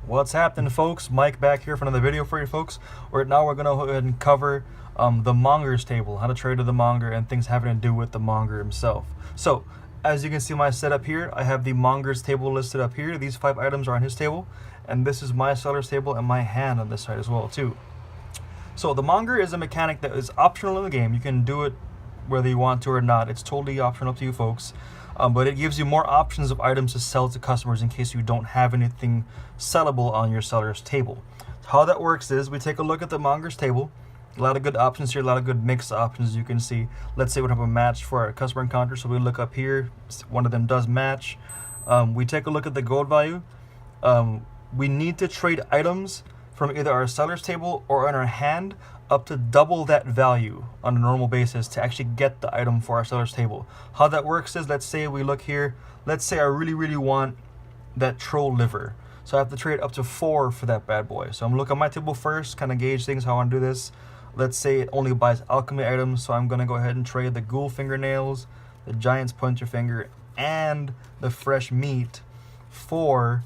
What's happening, folks? Mike back here for another video for you folks. Right now we're going to go ahead and cover the Monger's table, how to trade with the Monger and things having to do with the Monger himself. So, as you can see my setup here, I have the Monger's table listed up here. These 5 items are on his table, and this is my seller's table and my hand on this side as well too. So the Monger is a mechanic that is optional in the game. You can do it whether you want to or not. It's totally optional up to you folks. But it gives you more options of items to sell to customers in case you don't have anything sellable on your seller's table. How that works is we take a look at the Monger's table. A lot of good options here, a lot of good mixed options you can see. Let's say we have a match for our customer encounter, so we look up here, one of them does match. We take a look at the gold value. We need to trade items from either our seller's table or in our hand up to double that value on a normal basis to actually get the item for our seller's table. How that works is, let's say we look here, let's say I really want that troll liver. So I have to trade up to 4 for that bad boy. So I'm gonna look at my table first, kind of gauge things, how I want to do this. Let's say it only buys alchemy items, so I'm gonna go ahead and trade the ghoul fingernails, the giant's pointer finger, and the fresh meat for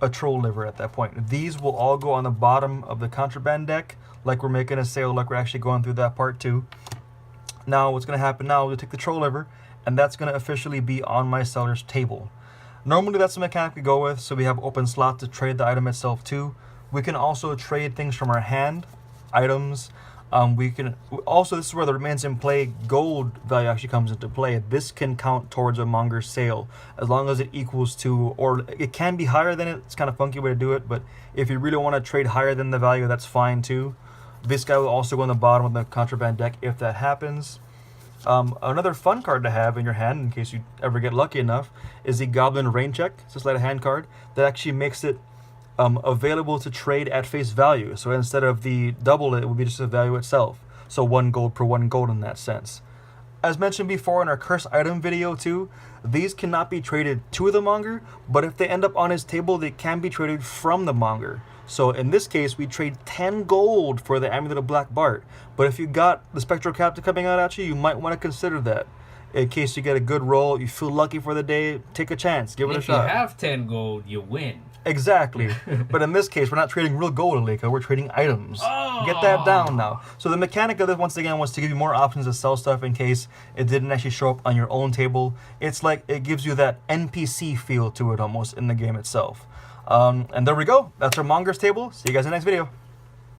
a troll liver at that point. These will all go on the bottom of the contraband deck, like we're making a sale, like we're actually going through that part too. Now what's going to happen now is we take the troll liver, and that's going to officially be on my seller's table. Normally that's the mechanic we go with, so we have open slot to trade the item itself too. We can also trade things from our hand, items. We can also, this is where the remains in play gold value actually comes into play. This can count towards a Monger's sale as long as it equals to, or it can be higher than it. It's kind of funky way to do it, but if you really want to trade higher than the value, that's fine too. This guy will also go on the bottom of the contraband deck if that happens. Another fun card to have in your hand, in case you ever get lucky enough, is the Goblin Rain Check. It's just like a hand card that actually makes it available to trade at face value. So instead of the double, it would be just the value itself. So 1 gold per 1 gold in that sense. As mentioned before in our cursed item video too, these cannot be traded to the Monger, but if they end up on his table, they can be traded from the Monger. So in this case, we trade 10 gold for the Amulet of Black Bart. But if you got the Spectral Captain coming out at you, you might want to consider that. In case you get a good roll, you feel lucky for the day, take a chance, give it a shot. If you have 10 gold, you win. Exactly. But in this case, we're not trading real gold, Aleka. We're trading items. Oh. Get that down now. So the mechanic of this, once again, was to give you more options to sell stuff in case it didn't actually show up on your own table. It's like it gives you that NPC feel to it almost in the game itself. And there we go. That's our Monger's table. See you guys in the next video.